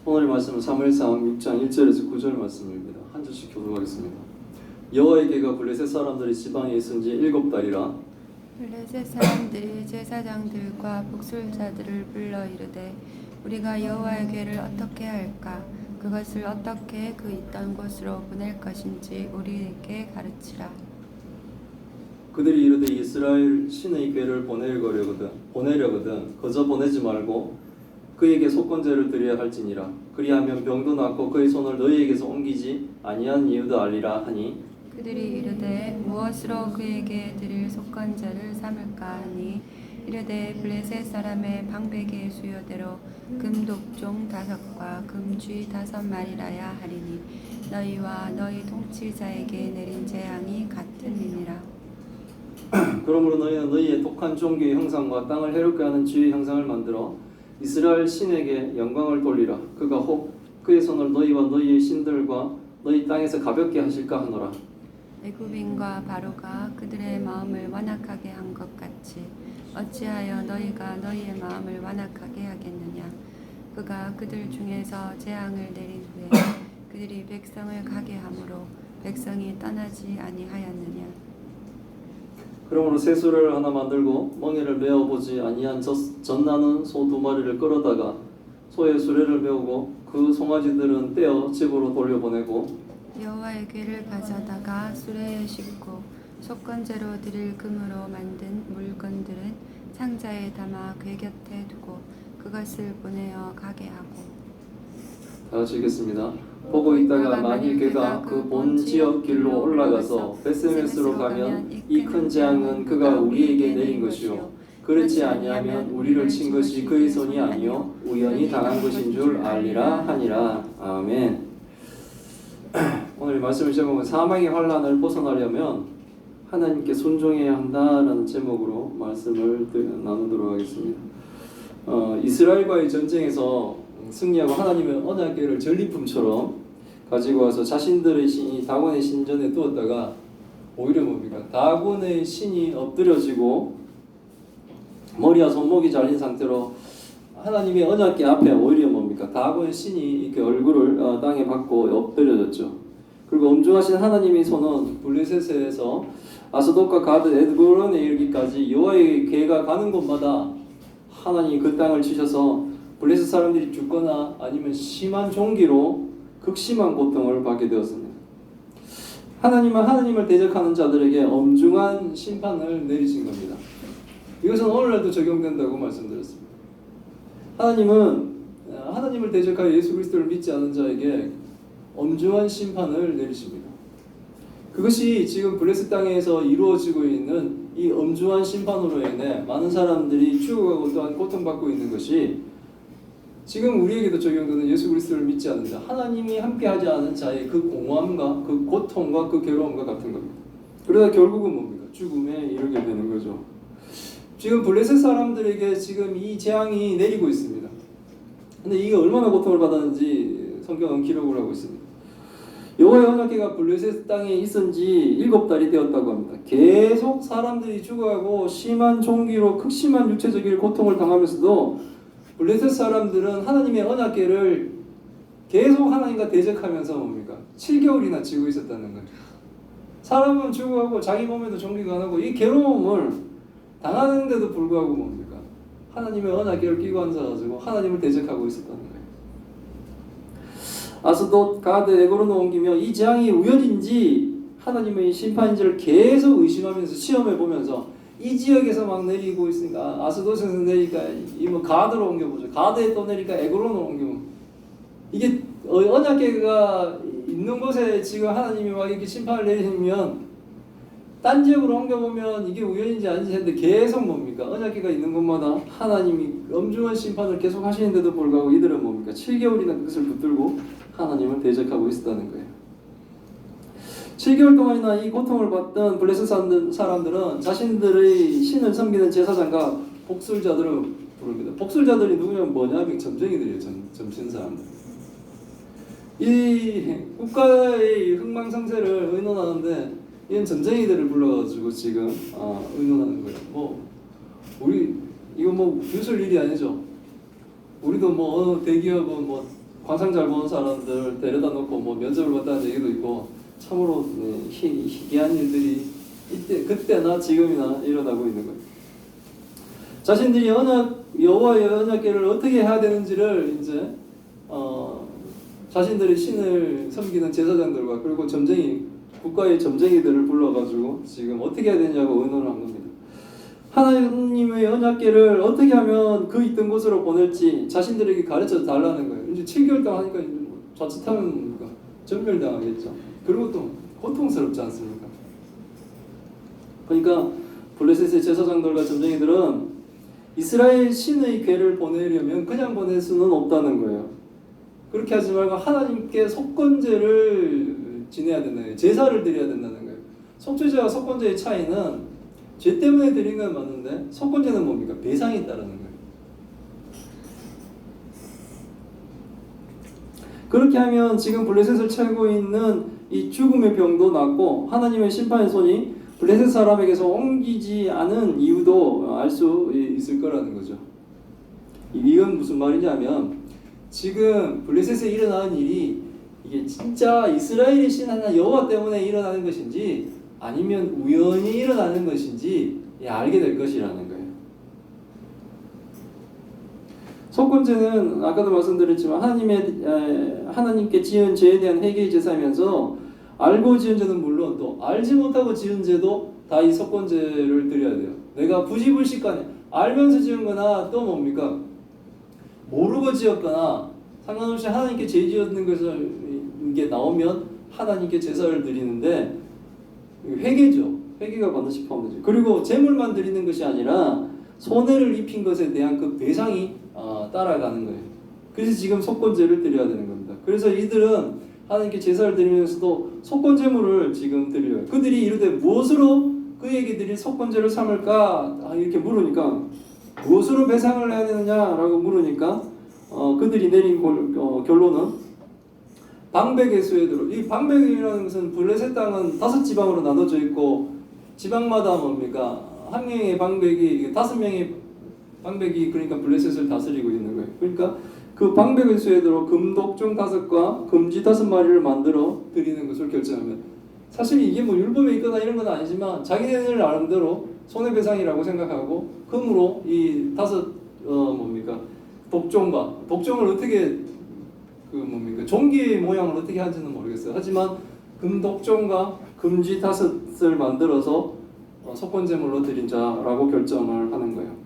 오늘 말씀은 사무엘상 6장 1절에서 9절 말씀입니다. 한 절씩 교독하겠습니다. 여호와의 계가 블레셋 사람들이 지방에 있은 지 7달이라 블레셋 사람들이 제사장들과 복술자들을 불러 이르되 우리가 여호와의 궤를 어떻게 할까? 그것을 어떻게 그 있던 곳으로 보낼 것인지 우리에게 가르치라. 그들이 이르되 이스라엘 신의 궤를 보내려거든 거저 보내지 말고 그에게 속건제를 드려야 할지니라. 그리하면 병도 낫고 그의 손을 너희에게서 옮기지 아니한 이유도 알리라 하니 그들이 이르되 무엇으로 그에게 드릴 속건제를 삼을까 하니 이르되 블레셋 사람의 방백의 수요대로 금독종 5과 금쥐 5마리라야 하리니 너희와 너희 통치자에게 내린 재앙이 같으니라. 그러므로 너희는 너희의 독한 종교의 형상과 땅을 해롭게 하는 쥐의 형상을 만들어 이스라엘 신에게 영광을 돌리라. 그가 혹 그의 손을 너희와 너희의 신들과 너희 땅에서 가볍게 하실까 하노라. 애굽인과 바로가 그들의 마음을 완악하게 한 것 같이 어찌하여 너희가 너희의 마음을 완악하게 하겠느냐. 그가 그들 중에서 재앙을 내린 후에 그들이 백성을 가게 함으로 백성이 떠나지 아니하였느냐. 그러므로 새소를 하나 만들고 멍에를 메어보지 아니한 젖나는 소 2마리를 끌어다가 소의 수레를 메우고 그 송아지들은 떼어 집으로 돌려보내고 여호와의 궤를 가져다가 수레에 싣고 속건제로 드릴 금으로 만든 물건들은 상자에 담아 궤 곁에 두고 그것을 보내어 가게 하고. 다 같이 읽겠습니다. 보고 있다가 만일 그가 그 본 지역 길로 올라가서 베스메스로 가면 이 큰 재앙은 그가 우리에게 내린 것이요 그렇지 아니하면 우리를 친 것이 그의 손이 아니요 우연히 당한 것인 줄 알리라 하니라. 아멘. 오늘 말씀을 제목은 사망의 환난을 벗어나려면 하나님께 순종해야 한다라는 제목으로 말씀을 나누도록 하겠습니다. 이스라엘과의 전쟁에서 승리하고 하나님의 언약궤를 전리품처럼 가지고 와서 자신들의 신이 다곤의 신전에 두었다가 오히려 뭡니까? 다곤의 신이 엎드려지고 머리와 손목이 잘린 상태로 하나님의 언약궤 앞에 오히려 뭡니까? 다곤의 신이 이렇게 얼굴을 땅에 박고 엎드려졌죠. 그리고 엄중하신 하나님의 손은 블레셋에서 아스돗과 가드 에드고론에 이르기까지 여호와의 궤가 가는 곳마다 하나님이 그 땅을 치셔서 블레셋 사람들이 죽거나 아니면 심한 종기로 극심한 고통을 받게 되었습니다. 하나님은 하나님을 대적하는 자들에게 엄중한 심판을 내리신 겁니다. 이것은 오늘날도 적용된다고 말씀드렸습니다. 하나님은 하나님을 대적하여 예수 그리스도를 믿지 않은 자에게 엄중한 심판을 내리십니다. 그것이 지금 블레셋 땅에서 이루어지고 있는 이 엄중한 심판으로 인해 많은 사람들이 죽어가고 또한 고통받고 있는 것이 지금 우리에게도 적용되는 예수 그리스도를 믿지 않는 자, 하나님이 함께하지 않은 자의 그 공허함과 그 고통과 그 괴로움과 같은 겁니다. 그러다 결국은 뭡니까? 죽음에 이르게 되는 거죠. 지금 블레셋 사람들에게 지금 이 재앙이 내리고 있습니다. 근데 이게 얼마나 고통을 받았는지 성경은 기록을 하고 있습니다. 여호와의 언약궤가 블레셋 땅에 있은 지 7달이 되었다고 합니다. 계속 사람들이 죽어가고 심한 종기로 극심한 육체적인 고통을 당하면서도 블레셋 사람들은 하나님의 언약궤를 계속 하나님과 대적하면서 뭡니까? 7개월이나 지고 있었다는 거예요. 사람은 죽어가고 자기 몸에도 종기가 나고 이 괴로움을 당하는데도 불구하고 뭡니까? 하나님의 언약궤를 끼고 앉아가지고 하나님을 대적하고 있었다는 거예요. 아스돗, 가드, 에고론을 옮기며 이 재앙이 우연인지 하나님의 심판인지를 계속 의심하면서 시험해보면서 이 지역에서 막 내리고 있으니까 아스돗에서 내리니까 이뭐 가드로 옮겨보죠. 가드에 또 내리니까 에고론으로 옮겨보죠. 이게 언약궤가 있는 곳에 지금 하나님이 막 이렇게 심판을 내리면 딴 지역으로 옮겨보면 이게 우연인지 아닌지 했는데 계속 뭡니까? 언약궤가 있는 곳마다 하나님이 엄중한 심판을 계속 하시는데도 불구하고 이들은 뭡니까? 7개월이나 그것을 붙들고 하나님을 대적하고 있었다는 거예요. 7개월 동안이나 이 고통을 받던 블레셋 사람들은 자신들의 신을 섬기는 제사장과 복술자들을 부릅니다. 복술자들이 누구냐면 뭐냐면 점쟁이들이에요. 점친 사람들. 이 국가의 흥망성쇠를 의논하는데 이런 점쟁이들을 불러가지고 지금 의논하는 거예요. 뭐 우리 이거 뭐 웃을 일이 아니죠. 우리도 뭐 어느 대기업은 뭐 관상 잘 보는 사람들 데려다 놓고 뭐 면접을 봤다는 얘기도 있고 참으로 희귀한 일들이 그때나 지금이나 일어나고 있는 거예요. 자신들이 여호와의 언약궤를 어떻게 해야 되는지를 이제 자신들의 신을 섬기는 제사장들과 그리고 국가의 점쟁이들을 불러가지고 지금 어떻게 해야 되냐고 의논을 한 겁니다. 하나님의 언약궤를 어떻게 하면 그 있던 곳으로 보낼지 자신들에게 가르쳐 달라는 거예요. 이제 7개월 동안 하니까 자칫하면 전멸당하겠죠. 그리고 또 고통스럽지 않습니까? 그러니까 블레셋의 제사장들과 점쟁이들은 이스라엘 신의 궤를 보내려면 그냥 보낼 수는 없다는 거예요. 그렇게 하지 말고 하나님께 속건제를 지내야 된다는 거예요. 제사를 드려야 된다는 거예요. 속죄제와 속건제의 차이는 죄 때문에 드린 건 맞는데 속건제는 뭡니까? 배상이 있다는 거예요. 그렇게 하면 지금 블레셋을 채고 있는 이 죽음의 병도 낫고 하나님의 심판의 손이 블레셋 사람에게서 옮기지 않은 이유도 알 수 있을 거라는 거죠. 이건 무슨 말이냐면 지금 블레셋에 일어나는 일이 이게 진짜 이스라엘의 신 하나 여호와 때문에 일어나는 것인지 아니면 우연히 일어나는 것인지 알게 될 것이라는 거예요. 속건제는 아까도 말씀드렸지만 하나님께 지은 죄에 대한 회개의 제사이면서 알고 지은 죄는 물론 또 알지 못하고 지은 죄도 다 이 속건제를 드려야 돼요. 내가 부지불식간에 알면서 지은 거나 또 뭡니까? 모르고 지었거나 상관없이 하나님께 죄 지었는 것을 이게 나오면 하나님께 제사를 드리는데 회개죠. 회개가 반드시 포함되죠. 그리고 제물만 드리는 것이 아니라 손해를 입힌 것에 대한 그 배상이 따라가는 거예요. 그래서 지금 속건제를 드려야 되는 겁니다. 그래서 이들은 하나님께 제사를 드리면서도 속건제물을 지금 드려요. 그들이 이르되 무엇으로 그에게 드릴 속건제를 삼을까? 이렇게 물으니까 무엇으로 배상을 해야 되느냐라고 물으니까 그들이 내린 결론은 방백의 수에 들어. 이 방백이라는 것은 블레셋 땅은 5지방으로 나눠져 있고 지방마다 뭡니까? 한 명의 방백이 5명의 방백이 그러니까 블레셋을 다스리고 있는 거예요. 그러니까 그 방백의 수에 들어 금독종 5과 금지 5마리를 만들어 드리는 것을 결정하면 사실 이게 뭐 율법에 있거나 이런 건 아니지만 자기네들 나름대로 손해배상이라고 생각하고 금으로 이 5 뭡니까? 독종을 어떻게 종기 모양을 어떻게 하는지는 모르겠어요. 하지만 금독종과 금지 5을 만들어서 속건제물로 드린 자라고 결정을 하는 거예요.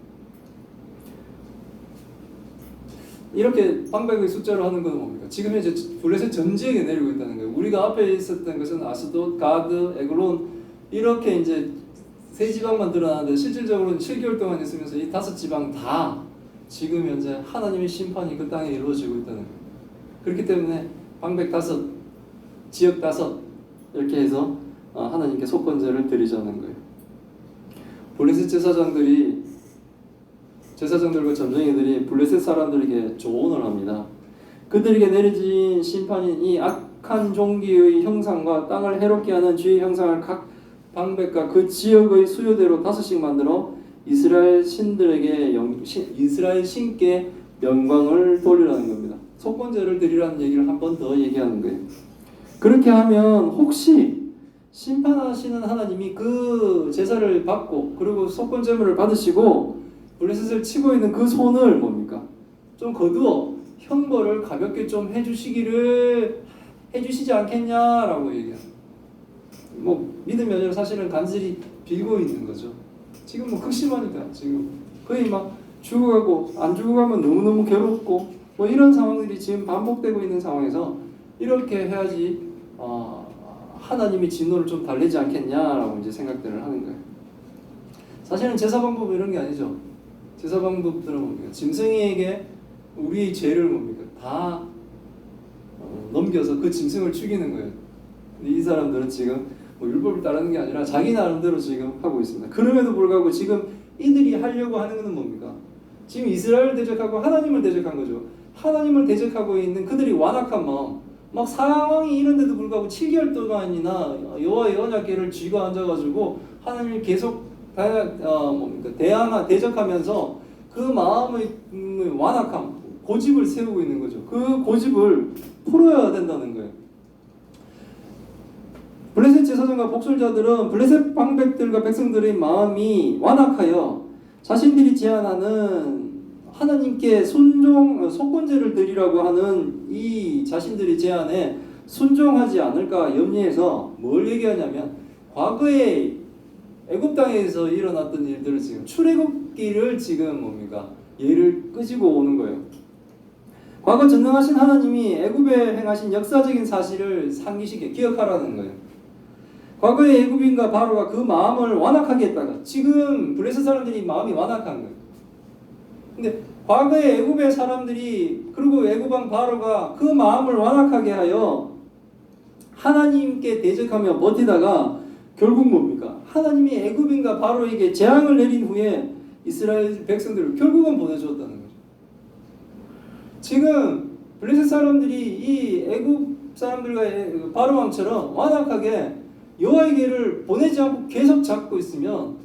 이렇게 방백의 숫자로 하는 건 뭡니까? 지금 현재 블레셋 전 지역에 내리고 있다는 거예요. 우리가 앞에 있었던 것은 아스돗, 가드, 에글론 이렇게 이제 3지방만 드러나는데 실질적으로는 7개월 동안 있으면서 이 5지방 다 지금 현재 하나님의 심판이 그 땅에 이루어지고 있다는 거예요. 그렇기 때문에 방백 5, 지역 5 이렇게 해서 하나님께 속건제를 드리자는 거예요. 블레셋 제사장들과 점쟁이들이 블레셋 사람들에게 조언을 합니다. 그들에게 내려진 심판인 이 악한 종기의 형상과 땅을 해롭게 하는 죄의 형상을 각 방백과 그 지역의 수요대로 5씩 만들어 이스라엘 신께 영광을 돌리라는 겁니다. 속건제를 드리라는 얘기를 한 번 더 얘기하는 거예요. 그렇게 하면 혹시 심판하시는 하나님이 그 제사를 받고 그리고 속건제물을 받으시고 블레셋을 치고 있는 그 손을 뭡니까? 좀 거두어 형벌을 가볍게 좀 해주시지 않겠냐라고 얘기합니다. 뭐 믿음이 아니라 사실은 간절히 빌고 있는 거죠. 지금 뭐 극심하니까 지금 거의 막 죽어가고 안 죽어가면 너무너무 괴롭고 뭐 이런 상황들이 지금 반복되고 있는 상황에서 이렇게 해야지 하나님이 진노를 좀 달래지 않겠냐라고 이제 생각들을 하는 거예요. 사실은 제사 방법은 이런 게 아니죠. 제사 방법들은 뭡니까? 짐승에게 우리의 죄를 뭡니까? 다 넘겨서 그 짐승을 죽이는 거예요. 근데 이 사람들은 지금 뭐 율법을 따르는 게 아니라 자기 나름대로 지금 하고 있습니다. 그럼에도 불구하고 지금 이들이 하려고 하는 것은 뭡니까? 지금 이스라엘을 대적하고 하나님을 대적한 거죠. 하나님을 대적하고 있는 그들이 완악한 마음, 막 상황이 이런데도 불구하고 7개월 동안이나 여호와의 언약궤를 쥐고 앉아가지고 하나님을 계속 대적하면서 그 마음의 완악함, 고집을 세우고 있는 거죠. 그 고집을 풀어야 된다는 거예요. 블레셋 제사장과 복술자들은 블레셋 방백들과 백성들의 마음이 완악하여 자신들이 제안하는 하나님께 속건제를 드리라고 하는 이 자신들의 제안에 순종하지 않을까 염려해서 뭘 얘기하냐면 과거에 애굽 땅에서 일어났던 일들을 지금 출애굽기를 지금 뭡니까? 예를 끄지고 오는 거예요. 과거 전능하신 하나님이 애굽에 행하신 역사적인 사실을 상기시켜 기억하라는 거예요. 과거의 애굽인과 바로가 그 마음을 완악하게 했다가 지금 블레셋 사람들이 마음이 완악한 거예요. 근데 과거의 애굽의 사람들이 그리고 애굽 왕 바로가 그 마음을 완악하게 하여 하나님께 대적하며 버티다가 결국 뭡니까? 하나님이 애굽인과 바로에게 재앙을 내린 후에 이스라엘 백성들을 결국은 보내주었다는 거죠. 지금 블레셋 사람들이 이 애굽 사람들과 바로 왕처럼 완악하게 여호와에게를 보내지 않고 계속 잡고 있으면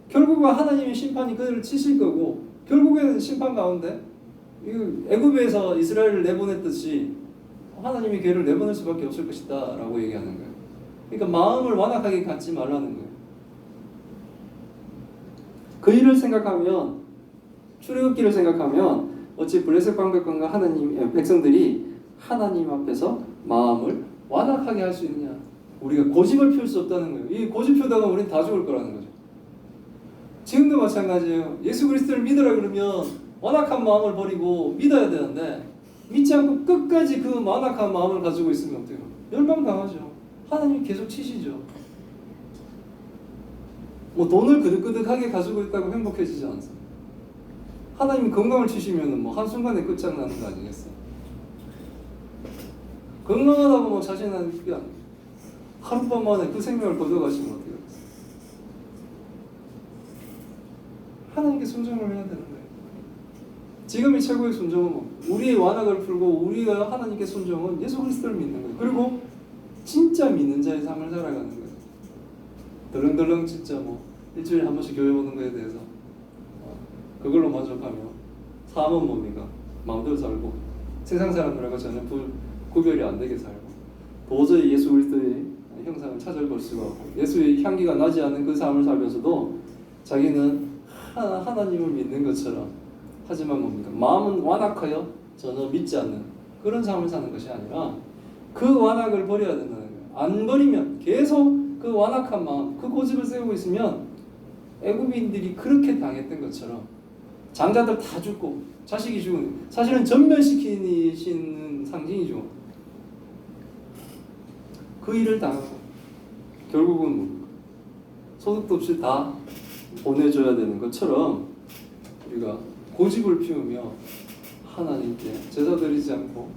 결국은 하나님의 심판이 그들을 치실 거고 결국에는 심판 가운데 애굽에서 이스라엘을 내보냈듯이 하나님이 걔를 내보낼 수밖에 없을 것이다 라고 얘기하는 거예요. 그러니까 마음을 완악하게 갖지 말라는 거예요. 그 일을 생각하면 출애굽기를 생각하면 어찌 블레셋 방백관과 하나님 백성들이 하나님 앞에서 마음을 완악하게 할 수 있느냐. 우리가 고집을 피울 수 없다는 거예요. 이 고집 피우다가 우리는 다 죽을 거라는 거죠. 지금도 마찬가지예요. 예수 그리스도를 믿으라 그러면 완악한 마음을 버리고 믿어야 되는데 믿지 않고 끝까지 그 완악한 마음을 가지고 있으면 어때요? 멸망당하죠. 하나님이 계속 치시죠. 뭐 돈을 그득그득하게 가지고 있다고 행복해지지 않습니다. 하나님이 건강을 치시면 뭐 한순간에 끝장나는 거 아니겠어요? 건강하다고 뭐 자신은 그게 아니에요. 하룻밤 만에 그 생명을 거둬가시면 어떻게 하겠어요? 하나님께 순종을 해야 되는 거예요. 지금이 최고의 순종은 우리의 완악을 풀고 우리가 하나님께 순종은 예수 그리스도를 믿는 거예요. 그리고 진짜 믿는 자의 삶을 살아가는 거예요. 덜렁덜렁 진짜 뭐 일주일에 한 번씩 교회 오는 거에 대해서 그걸로 만족하며 삶은 뭡니까? 마음대로 살고 세상 사람들하고 전혀 구별이 안 되게 살고 도저히 예수 그리스도의 형상을 찾아볼 수가 없고 예수의 향기가 나지 않는 그 삶을 살면서도 자기는 하나님을 믿는 것처럼 하지만 뭡니까? 마음은 완악하여 전혀 믿지 않는 그런 삶을 사는 것이 아니라 그 완악을 버려야 된다는 거예요. 안 버리면 계속 그 완악한 마음, 그 고집을 세우고 있으면 애굽인들이 그렇게 당했던 것처럼 장자들 다 죽고 자식이 죽은 사실은 전멸시키는 상징이죠. 그 일을 당하고 결국은 뭡니까? 소득도 없이 다 보내줘야 되는 것처럼 우리가 고집을 피우며 하나님께 제사 드리지 않고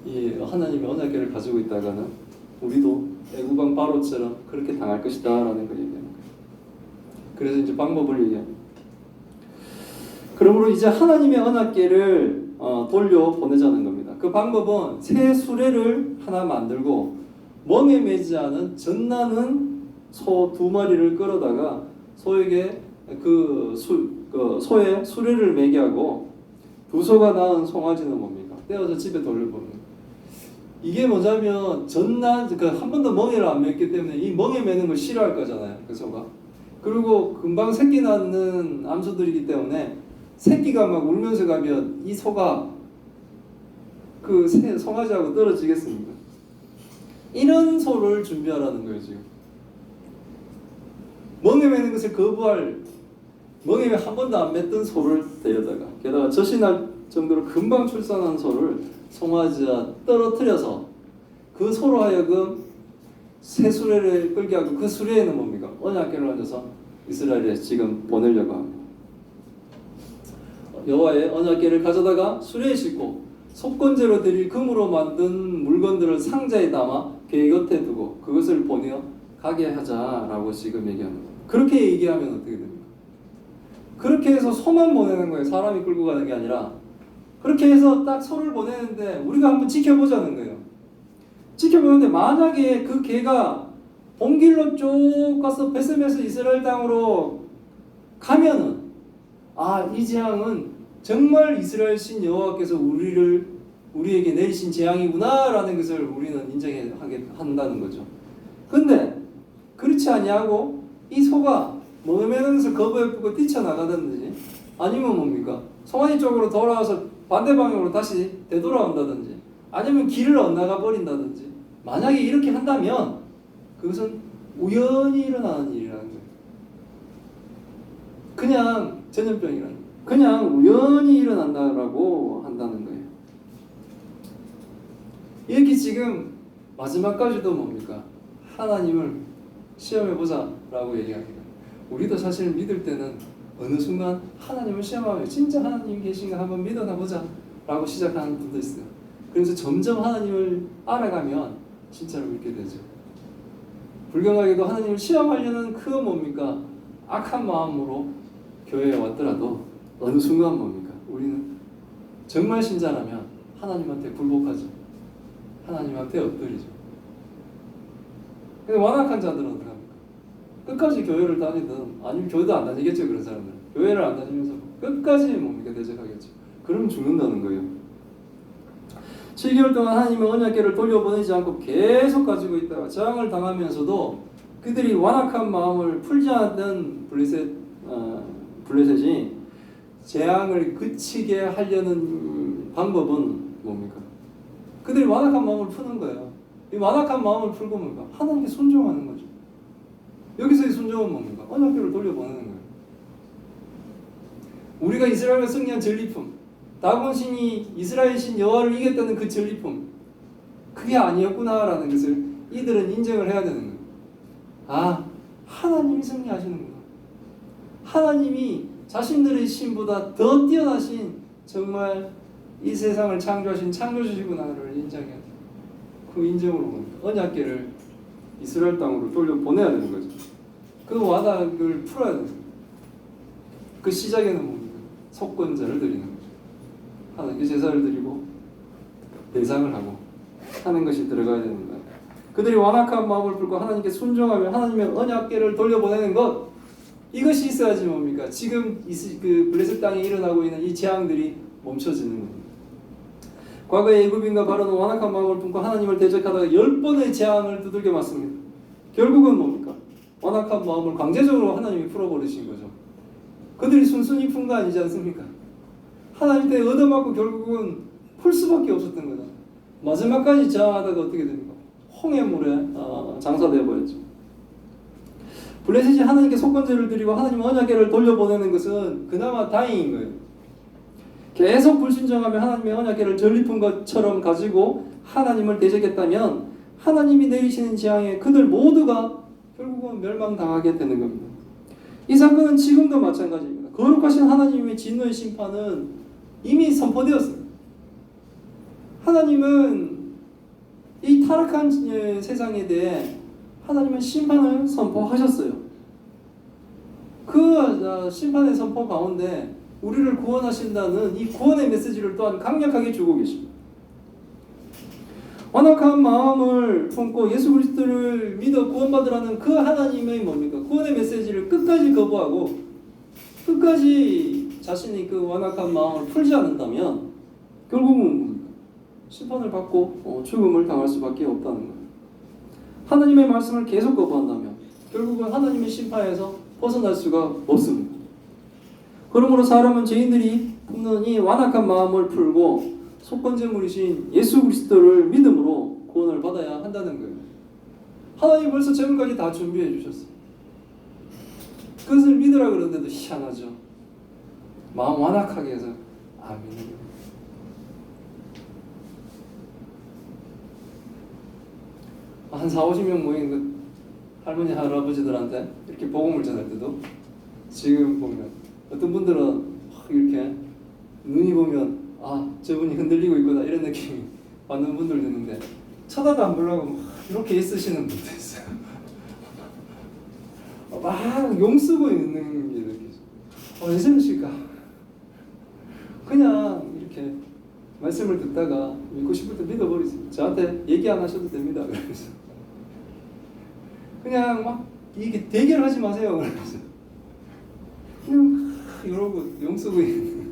이 하나님의 언약궤를 가지고 있다가는 우리도 애굽 왕 바로처럼 그렇게 당할 것이다 라는 걸 얘기하는 거예요. 그래서 이제 방법을 얘기합니다. 그러므로 이제 하나님의 언약궤를 돌려 보내자는 겁니다. 그 방법은 새 수레를 하나 만들고 멍에 매지 않은 젖나는 소 2마리를 끌어다가 소에게 소에 수레를 매게 하고 2소가 낳은 송아지는 뭡니까? 떼어서 집에 돌려보는. 이게 뭐냐면 한 번도 멍에를 안 맸기 때문에 이 멍에 매는 걸 싫어할 거잖아요. 그 소가. 그리고 금방 새끼 낳는 암소들이기 때문에 새끼가 막 울면서 가면 이 소가 그 송아지하고 떨어지겠습니까? 이런 소를 준비하라는 거예요 지금. 멍에 매는 것을 거부할 멍에 한 번도 안 맸던 소를 데려다가 게다가 젖이 날 정도로 금방 출산한 소를 송아지와 떨어뜨려서 그 소로 하여금 새 수레를 끌게 하고 그 수레에는 뭡니까? 언약궤를 얹어서 이스라엘에 지금 보내려고 합니다. 여호와의 언약궤를 가져다가 수레에 싣고 속건제로 드릴 금으로 만든 물건들을 상자에 담아 궤 곁에 두고 그것을 보내어 가게 하자라고 지금 얘기하는 거예요. 그렇게 얘기하면 어떻게 됩니까? 그렇게 해서 소만 보내는 거예요. 사람이 끌고 가는 게 아니라 그렇게 해서 딱 소를 보내는데 우리가 한번 지켜보자는 거예요. 지켜보는데 만약에 그 개가 본길로 쭉 가서 베스메스 이스라엘 땅으로 가면은 이 재앙은 정말 이스라엘 신 여호와께서 우리에게 내리신 재앙이구나라는 것을 우리는 인정하게 한다는 거죠. 근데 그렇지 아니하고 이 소가 먹으면 것을 거부해 뿌고 뛰쳐나가든지 아니면 뭡니까? 송아지 쪽으로 돌아와서 반대 방향으로 다시 되돌아온다든지 아니면 길을 엇나가 버린다든지 만약에 이렇게 한다면 그것은 우연히 일어나는 일이라는 거예요. 그냥 전염병이라는 거예요. 그냥 우연히 일어난다라고 한다는 거예요. 이렇게 지금 마지막까지도 뭡니까? 하나님을 시험해보자 라고 얘기합니다. 우리도 사실 믿을 때는 어느 순간 하나님을 시험하며 진짜 하나님 계신가 한번 믿어나보자 라고 시작하는 분도 있어요. 그래서 점점 하나님을 알아가면 진짜로 믿게 되죠. 불경하게도 하나님을 시험하려는 그 뭡니까? 악한 마음으로 교회에 왔더라도 어느 순간 뭡니까? 우리는 정말 신자라면 하나님한테 굴복하죠. 하나님한테 엎드리죠. 근데 완악한 자들은 어떻게 합니까? 끝까지 교회를 다니든 아니면 교회도 안 다니겠죠. 그런 사람들은 교회를 안 다니면서 끝까지 뭡니까? 대적하겠죠. 그러면 죽는다는 거예요. 7개월 동안 하나님의 언약궤를 돌려보내지 않고 계속 가지고 있다가 저항을 당하면서도 그들이 완악한 마음을 풀지 않던 블레셋이 재앙을 그치게 하려는 방법은 뭡니까? 그들이 완악한 마음을 푸는 거예요. 이 완악한 마음을 풀고 뭡니까? 하나님께 순종하는 거죠. 여기서의 순종은 뭡니까? 언약궤를 돌려보내는 거예요. 우리가 이스라엘과 승리한 전리품, 다곤 신이 이스라엘 신 여호와를 이겼다는 그 전리품, 그게 아니었구나라는 것을 이들은 인정을 해야 되는 거예요. 아, 하나님이 승리하시는구나. 하나님이 자신들의 신보다 더 뛰어나신 정말 이 세상을 창조하신 창조주시구나를 인정해야 돼요. 그 인정으로 뭡니까? 언약궤를 이스라엘 땅으로 돌려보내야 되는 거죠. 그 와닥을 풀어야 돼요. 그 시작에는 뭡니까? 속건제를 드리는 거죠. 하나님께 제사를 드리고 대상을 하고 하는 것이 들어가야 되는 거예요. 그들이 완악한 마음을 풀고 하나님께 순종하며 하나님의 언약궤를 돌려보내는 것, 이것이 있어야지 뭡니까? 지금 그 블레셋 땅에 일어나고 있는 이 재앙들이 멈춰지는 겁니다. 과거에 애굽인과 바로는 완악한 마음을 품고 하나님을 대적하다가 10번의 재앙을 두들겨 맞습니다. 결국은 뭡니까? 완악한 마음을 강제적으로 하나님이 풀어버리신 거죠. 그들이 순순히 푼 거 아니지 않습니까? 하나님께 얻어맞고 결국은 풀 수밖에 없었던 거다. 마지막까지 저항하다가 어떻게 됩니까? 홍해물에 장사되어 버렸죠. 블레셋이 하나님께 속건제를 드리고 하나님 언약궤를 돌려보내는 것은 그나마 다행인 거예요. 계속 불순종하며 하나님의 언약궤를 전리품 것처럼 가지고 하나님을 대적했다면 하나님이 내리시는 재앙에 그들 모두가 결국은 멸망당하게 되는 겁니다. 이 사건은 지금도 마찬가지입니다. 거룩하신 하나님의 진노의 심판은 이미 선포되었습니다. 하나님은 이 타락한 세상에 대해 하나님은 심판을 선포하셨어요. 그 심판의 선포 가운데 우리를 구원하신다는 이 구원의 메시지를 또한 강력하게 주고 계십니다. 완악한 마음을 품고 예수 그리스도를 믿어 구원받으라는 그 하나님의 뭡니까? 구원의 메시지를 끝까지 거부하고 끝까지 자신이 그 완악한 마음을 풀지 않는다면 결국은 뭡니까? 심판을 받고 죽음을 당할 수밖에 없다는 거예요. 하나님의 말씀을 계속 거부한다면 결국은 하나님의 심판에서 벗어날 수가 없습니다. 그러므로 사람은 죄인들이 품는 이 완악한 마음을 풀고 속건제물이신 예수 그리스도를 믿음으로 구원을 받아야 한다는 거예요. 하나님 벌써 지금까지 다 준비해 주셨어요. 그것을 믿으라 그러는데도 희한하죠. 마음 완악하게 해서 안 믿는 거예요. 한 40-50명 모인 그 할머니 할아버지들한테 이렇게 복음을 전할 때도 지금 보면 어떤 분들은 이렇게 눈이 보면 아 저분이 흔들리고 있구나 이런 느낌이 받는 분들도 있는데 쳐다도 안 보려고 막 이렇게 애쓰시는 분도 있어요. 막 용쓰고 있는 게 느껴져. 왜 저러실까? 그냥 이렇게 말씀을 듣다가 믿고 싶을 때 믿어버리세요. 저한테 얘기 안 하셔도 됩니다. 그러면서 그냥 막 이게 대결하지 마세요. 그러면서 그냥 이러고 용쓰고 있는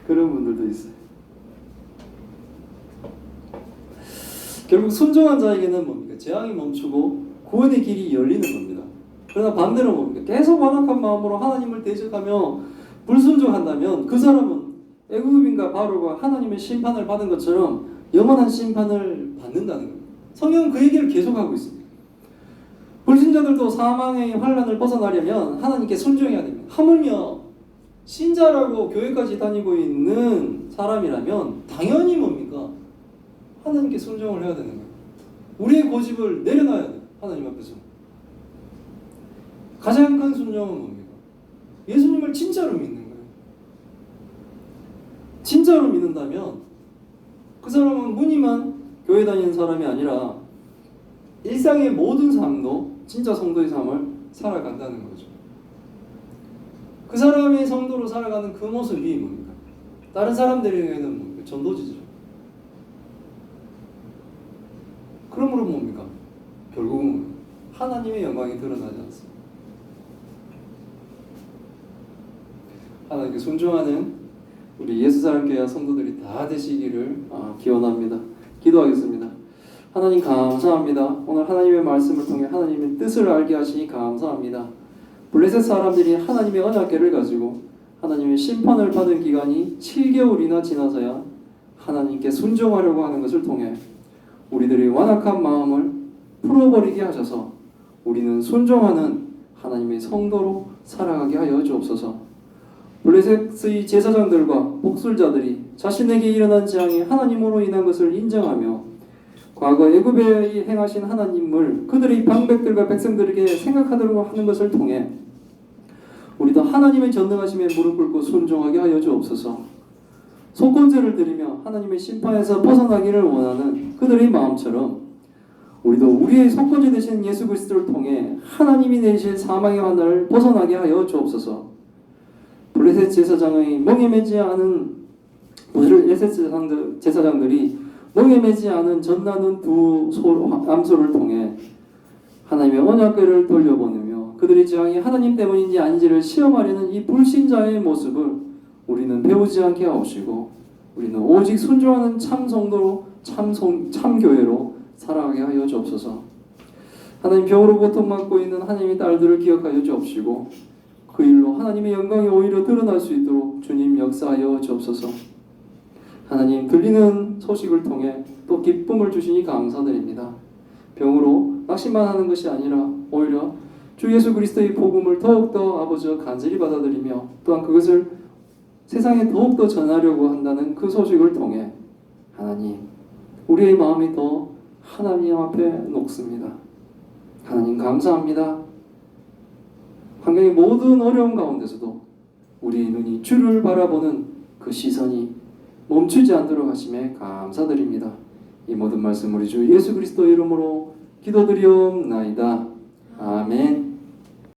그런 분들도 있어요. 결국 순종한 자에게는 뭡니까? 재앙이 멈추고 구원의 길이 열리는 겁니다. 그러나 반대로 뭡니까? 계속 완악한 마음으로 하나님을 대적하며 불순종한다면 그 사람은 애굽인과 바로가 하나님의 심판을 받은 것처럼 영원한 심판을 받는다는 겁니다. 성경은 그 얘기를 계속하고 있습니다. 불신자들도 사망의 환난을 벗어나려면 하나님께 순종해야 됩니다. 하물며 신자라고 교회까지 다니고 있는 사람이라면 당연히 뭡니까? 하나님께 순종을 해야 되는 거예요. 우리의 고집을 내려놔야 돼요. 하나님 앞에서. 가장 큰 순종은 뭡니까? 예수님을 진짜로 믿는 거예요. 진짜로 믿는다면 그 사람은 무늬만 교회 다니는 사람이 아니라 일상의 모든 삶도 진짜 성도의 삶을 살아간다는 거죠. 그 사람의 성도로 살아가는 그 모습이 뭡니까? 다른 사람들에게는 뭡니까? 전도지죠. 그러므로 뭡니까? 결국은 하나님의 영광이 드러나지 않습니다. 하나님께 순종하는 우리 예수사랑교회 성도들이 다 되시기를 기원합니다. 기도하겠습니다. 하나님 감사합니다. 오늘 하나님의 말씀을 통해 하나님의 뜻을 알게 하시니 감사합니다. 블레셋 사람들이 하나님의 언약궤를 가지고 하나님의 심판을 받은 기간이 7개월이나 지나서야 하나님께 순종하려고 하는 것을 통해 우리들의 완악한 마음을 풀어버리게 하셔서 우리는 순종하는 하나님의 성도로 살아가게 하여 주옵소서. 블레셋의 제사장들과 목술자들이 자신에게 일어난 재앙이 하나님으로 인한 것을 인정하며 과거 애굽에 행하신 하나님을 그들의 방백들과 백성들에게 생각하도록 하는 것을 통해 우리도 하나님의 전능하심에 무릎 꿇고 순종하게 하여 주옵소서. 속건제를 드리며 하나님의 심판에서 벗어나기를 원하는 그들의 마음처럼 우리도 우리의 속건제 되신 예수 그리스도를 통해 하나님이 내실 사망의 환난을 벗어나게 하여 주옵소서. 블레셋 제사장의 멍에 매지 않은 블레셋 제사장들이 멍에 매지 않은 전나는 두 암소를 통해 하나님의 언약궤를 돌려보내며 그들의 재앙이 하나님 때문인지 아닌지를 시험하려는 이 불신자의 모습을 우리는 배우지 않게 하옵시고 우리는 오직 순종하는 참 성도로 참 교회로 살아가게 하여 주옵소서. 하나님 병으로 고통받고 있는 하나님의 딸들을 기억하여 주옵시고 그 일로 하나님의 영광이 오히려 드러날 수 있도록 주님 역사하여 주옵소서. 하나님 들리는 소식을 통해 또 기쁨을 주시니 감사드립니다. 병으로 낙심만 하는 것이 아니라 오히려 주 예수 그리스도의 복음을 더욱더 아버지 간절히 받아들이며 또한 그것을 세상에 더욱더 전하려고 한다는 그 소식을 통해 하나님 우리의 마음이 더 하나님 앞에 녹습니다. 하나님 감사합니다. 환경의 모든 어려움 가운데서도 우리의 눈이 주를 바라보는 그 시선이 멈추지 않도록 하심에 감사드립니다. 이 모든 말씀 우리 주 예수 그리스도 이름으로 기도드리옵나이다. 아멘.